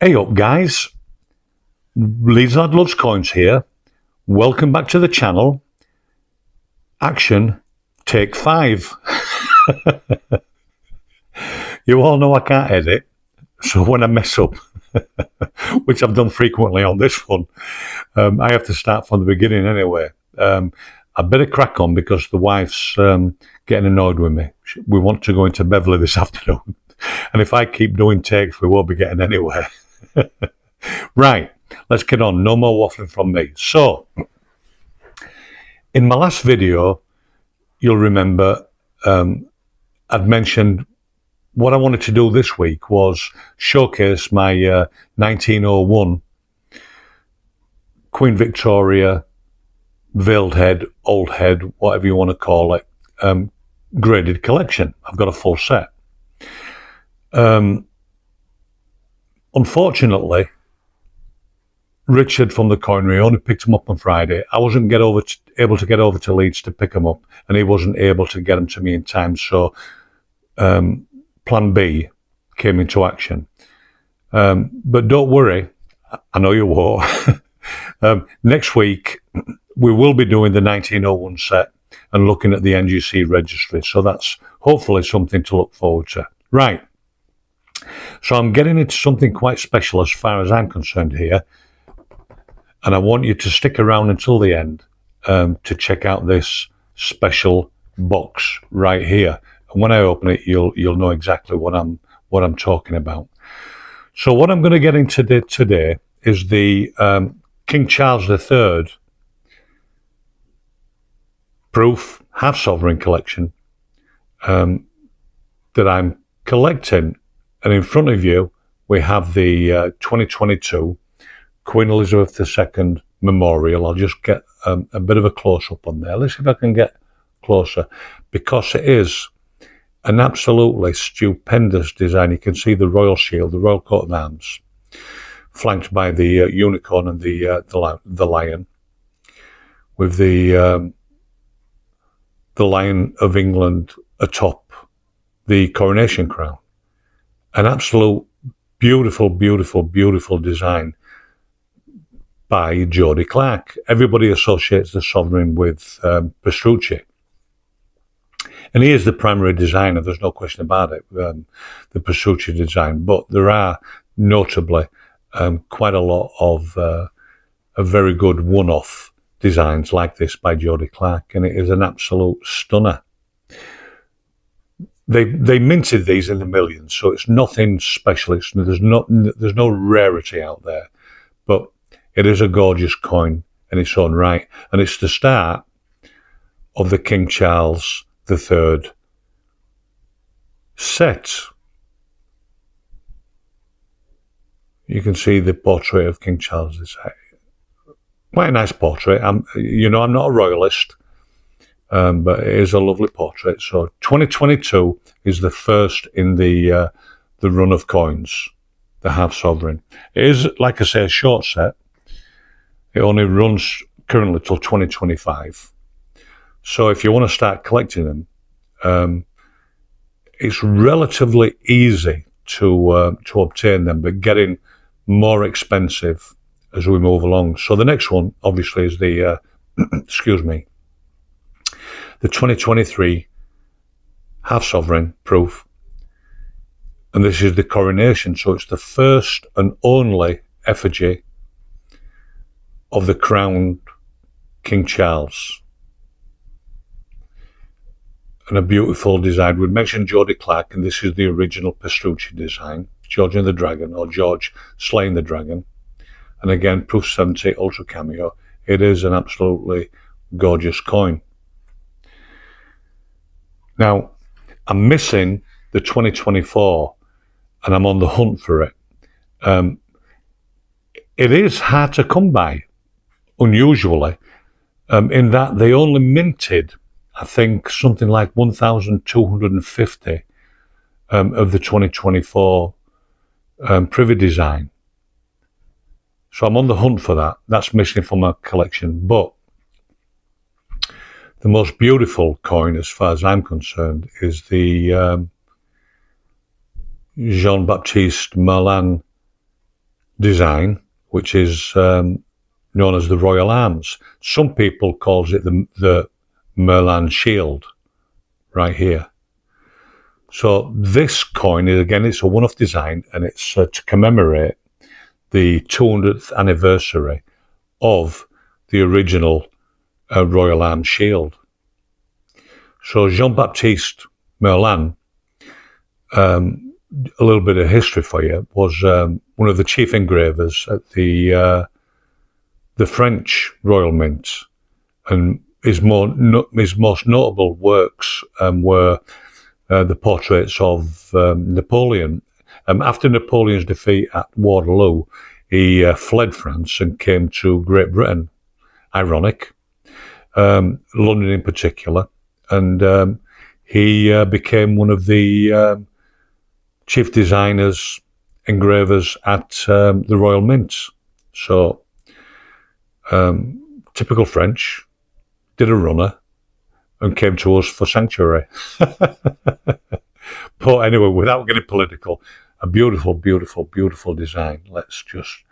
Hey up guys, Leeds Lad Loves Coins here. Welcome back to the channel. Action, take 5. You all know I can't edit, so when I mess up, which I've done frequently on this one, I have to start from the beginning anyway. I better crack on because the wife's getting annoyed with me. We want to go into Beverley this afternoon, and if I keep doing takes, we won't be getting anywhere. Right, let's get on. No more waffling from me. So, in my last video, you'll remember I'd mentioned what I wanted to do this week was showcase my 1901 Queen Victoria veiled head, old head, whatever you want to call it, graded collection. I've got a full set. Unfortunately, Richard from the coinery only picked them up on Friday. I wasn't able to get over to Leeds to pick them up, and he wasn't able to get them to me in time. So Plan B came into action. But don't worry, I know you won't. Next week, we will be doing the 1901 set and looking at the NGC registry. So that's hopefully something to look forward to. Right. So I'm getting into something quite special as far as I'm concerned here. And I want you to stick around until the end to check out this special box right here. And when I open it, you'll know exactly what I'm talking about. So what I'm going to get into today is the King Charles III proof half sovereign collection that I'm collecting. And in front of you, we have the 2022 Queen Elizabeth II Memorial. I'll just get a bit of a close-up on there. Let's see if I can get closer, because it is an absolutely stupendous design. You can see the royal shield, the royal coat of arms, flanked by the unicorn and the lion, with the Lion of England atop the coronation crown. An absolute beautiful, beautiful, beautiful design by Jody Clark. Everybody associates the sovereign with Petrucci. And he is the primary designer, there's no question about it, the Petrucci design. But there are notably quite a lot of very good one-off designs like this by Jody Clark, and it is an absolute stunner. They minted these in the millions, so it's nothing special. There's no rarity out there, but it is a gorgeous coin in its own right, and it's the start of the King Charles III set. You can see the portrait of King Charles III. Quite a nice portrait. I'm not a royalist. But it is a lovely portrait. So 2022 is the first in the run of coins, the half sovereign. It is, like I say, a short set. It only runs currently till 2025. So if you want to start collecting them, it's relatively easy to obtain them, but getting more expensive as we move along. So the next one, obviously, is the excuse me. The 2023 half sovereign proof, and this is the coronation, so it's the first and only effigy of the crowned King Charles, and a beautiful design. We mentioned Jody Clark, and this is the original Petrucci design, George and the Dragon, or George slaying the dragon, and again proof 70 ultra cameo. It is an absolutely gorgeous coin. Now, I'm missing the 2024, and I'm on the hunt for it. It is hard to come by, unusually, in that they only minted, I think, something like 1,250 of the 2024 privy design. So I'm on the hunt for that. That's missing from my collection, but the most beautiful coin, as far as I'm concerned, is the Jean-Baptiste Merlen design, which is known as the Royal Arms. Some people calls it the Merlen shield, right here. So this coin is, again, it's a one-off design, and it's to commemorate the 200th anniversary of the original Royal Arms shield. So Jean-Baptiste Merlen, a little bit of history for you, was one of the chief engravers at the French Royal Mint, and his most notable works were the portraits of Napoleon. After Napoleon's defeat at Waterloo, he fled France and came to Great Britain. Ironic. London in particular. And he became one of the chief designers, engravers at the Royal Mint. So, typical French, did a runner, and came to us for sanctuary. But anyway, without getting political, a beautiful, beautiful, beautiful design. Let's just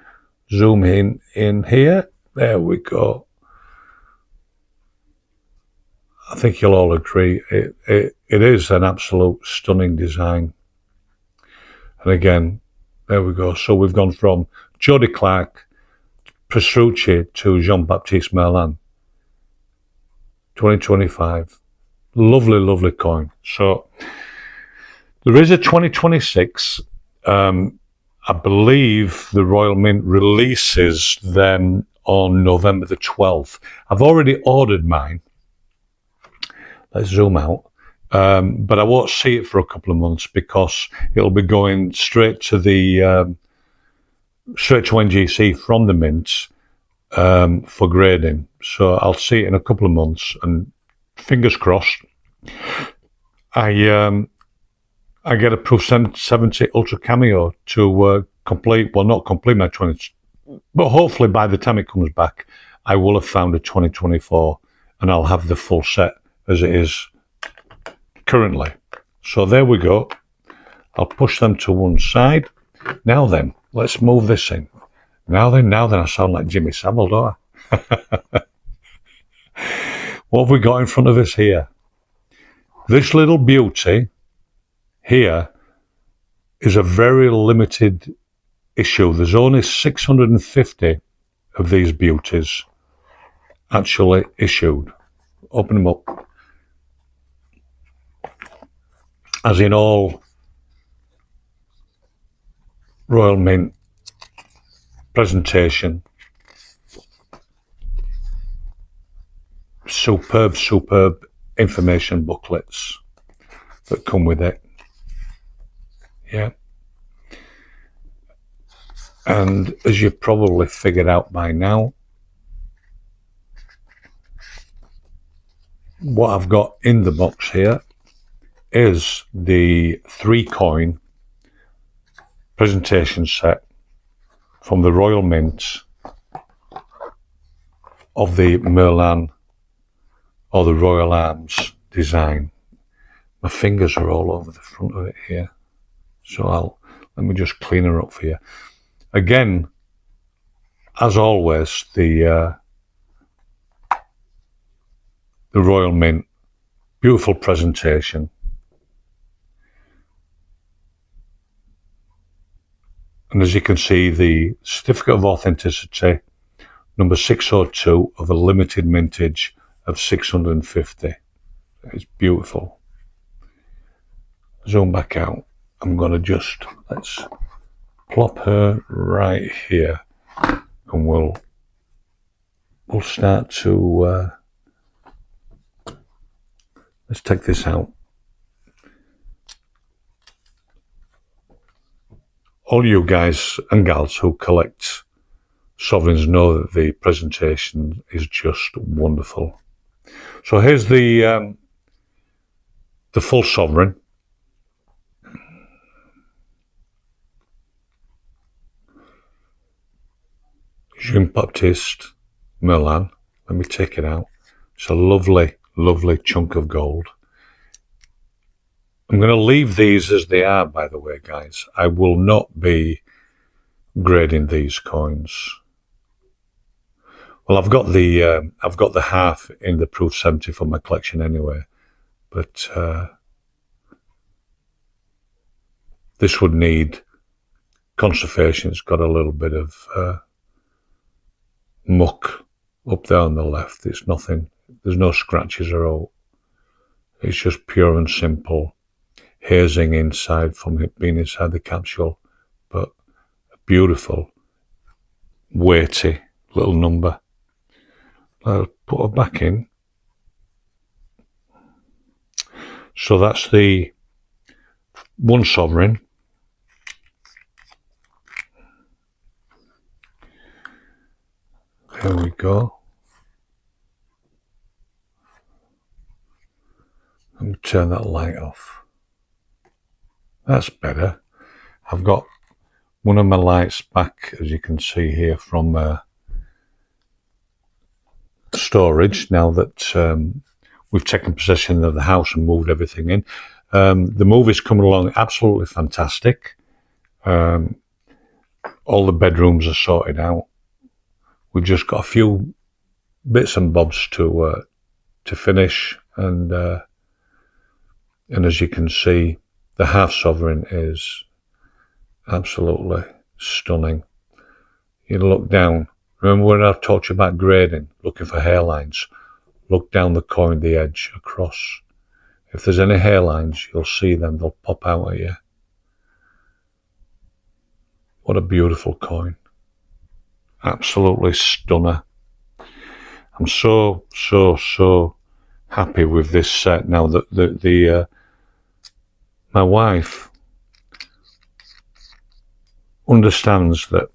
zoom in here. There we go. I think you'll all agree. It is an absolute stunning design. And again, there we go. So we've gone from Jody Clark, Petrucci to Jean-Baptiste Merlen. 2025. Lovely, lovely coin. So there is a 2026. I believe the Royal Mint releases them on November the 12th. I've already ordered mine. Let's zoom out. But I won't see it for a couple of months because it'll be going straight to the straight to NGC from the mint for grading. So I'll see it in a couple of months, and fingers crossed, I get a Proof 70 Ultra Cameo to complete, well, not complete my 20, but hopefully by the time it comes back, I will have found a 2024 and I'll have the full set as it is currently. So there we go. I'll push them to one side. Now then, let's move this in. Now then, I sound like Jimmy Savile, don't I? What have we got in front of us here? This little beauty here is a very limited issue. There's only 650 of these beauties actually issued. Open them up. As in all Royal Mint presentation. Superb, superb information booklets that come with it. Yeah. And as you probably figured out by now, what I've got in the box here is the 3-coin presentation set from the Royal Mint of the Merlen or the Royal Arms design. My fingers are all over the front of it here, so let me just clean her up for you. Again, as always, the Royal Mint, beautiful presentation. And as you can see, the certificate of authenticity, number 602 of a limited mintage of 650. It's beautiful. Zoom back out. I'm going to let's plop her right here, and we'll start to, let's take this out. All you guys and gals who collect sovereigns know that the presentation is just wonderful. So here's the full sovereign. Jean-Baptiste Merlen. Let me take it out. It's a lovely, lovely chunk of gold. I'm going to leave these as they are, by the way, guys. I will not be grading these coins. Well, I've got the half in the proof 70 for my collection anyway, but this would need conservation. It's got a little bit of muck up there on the left. It's nothing. There's no scratches or all. It's just pure and simple hazing inside from it being inside the capsule, but a beautiful, weighty little number. I'll put her back in. So that's the one sovereign. There we go. Let me turn that light off. That's better. I've got one of my lights back, as you can see here, from storage now that we've taken possession of the house and moved everything in. The move is coming along absolutely fantastic. All the bedrooms are sorted out. We've just got a few bits and bobs to finish, and as you can see, the half sovereign is absolutely stunning. You look down. Remember when I've talked to you about grading, looking for hairlines? Look down the coin, the edge across. If there's any hairlines, you'll see them. They'll pop out at you. What a beautiful coin. Absolutely stunner. I'm so happy with this set now that my wife understands that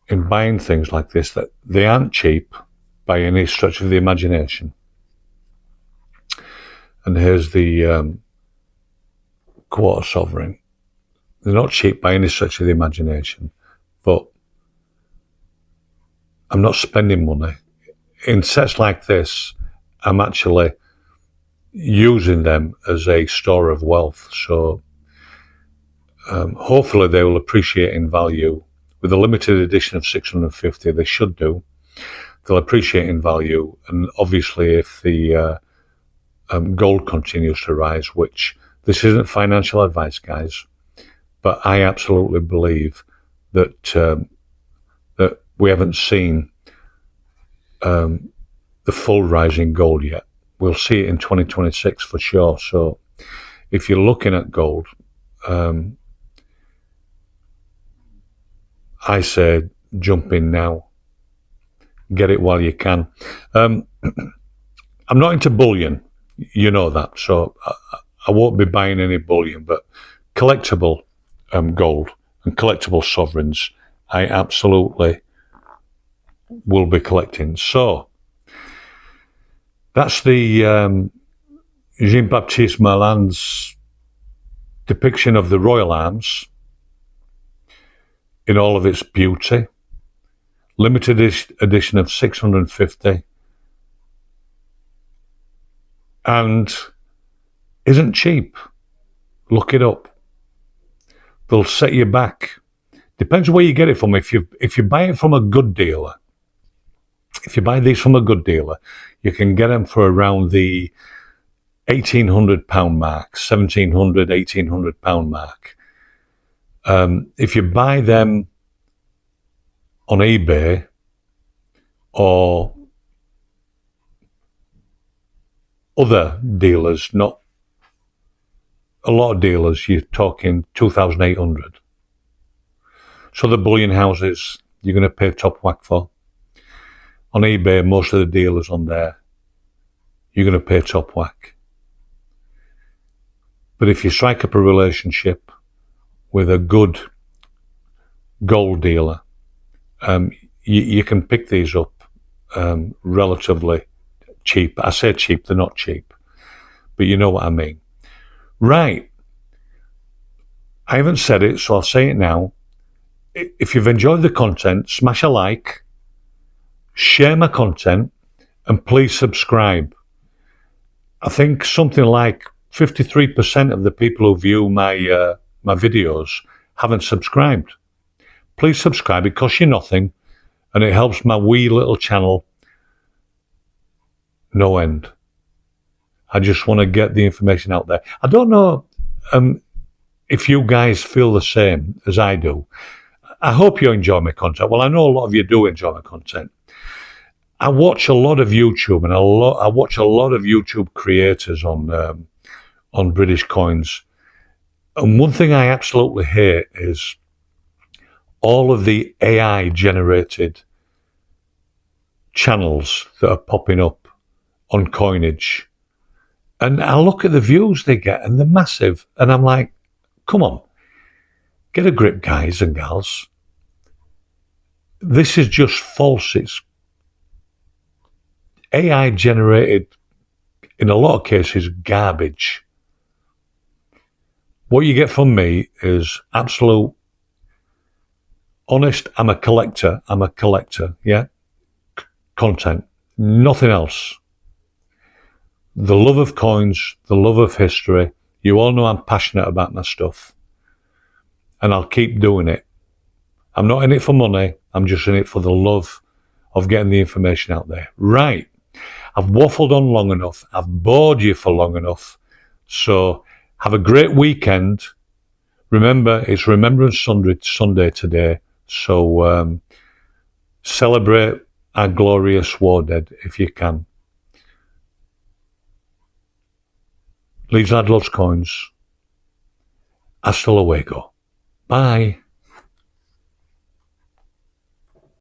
in buying things like this, that they aren't cheap by any stretch of the imagination. And here's the quarter sovereign. They're not cheap by any stretch of the imagination, but I'm not spending money. In sets like this, I'm actually using them as a store of wealth. So hopefully they will appreciate in value. With a limited edition of 650, they should do. They'll appreciate in value. And obviously if the gold continues to rise, which this isn't financial advice, guys, but I absolutely believe that that we haven't seen the full rise in gold yet. We'll see it in 2026 for sure. So if you're looking at gold, I say jump in now. Get it while you can. I'm not into bullion, you know that, so I won't be buying any bullion, but collectible gold and collectible sovereigns, I absolutely will be collecting. So that's the Jean-Baptiste Merlen's depiction of the Royal Arms in all of its beauty. Limited edition of 650, and isn't cheap. Look it up. They'll set you back. Depends where you get it from. If you buy it from a good dealer, if you buy these from a good dealer, you can get them for around the £1,800 mark, £1,700, £1,800 mark. If you buy them on eBay or other dealers, not a lot of dealers, you're talking 2,800. So the bullion houses you're going to pay top whack for. On eBay, most of the dealers on there, you're going to pay top whack. But if you strike up a relationship with a good gold dealer, you can pick these up relatively cheap. I say cheap, they're not cheap, but you know what I mean. Right. I haven't said it, so I'll say it now. If you've enjoyed the content, smash a like, share my content, and please subscribe. I think something like 53% of the people who view my videos haven't subscribed, please subscribe. It costs you nothing and it helps my wee little channel no end. I just want to get the information out there. I don't know if you guys feel the same as I do. I hope you enjoy my content. Well, I know a lot of you do enjoy my content. I watch a lot of YouTube, and I watch a lot of YouTube creators on British coins. And one thing I absolutely hate is all of the AI generated channels that are popping up on coinage. And I look at the views they get and they're massive. And I'm like, come on, get a grip, guys and gals. This is just false. It's AI generated, in a lot of cases, garbage. What you get from me is absolute, honest, I'm a collector, yeah? Content, nothing else. The love of coins, the love of history. You all know I'm passionate about my stuff. And I'll keep doing it. I'm not in it for money. I'm just in it for the love of getting the information out there. Right. I've waffled on long enough. I've bored you for long enough. So have a great weekend. Remember, it's Remembrance Sunday today. So celebrate our glorious war dead if you can. Leeds Lad loves coins. Hasta luego. Bye.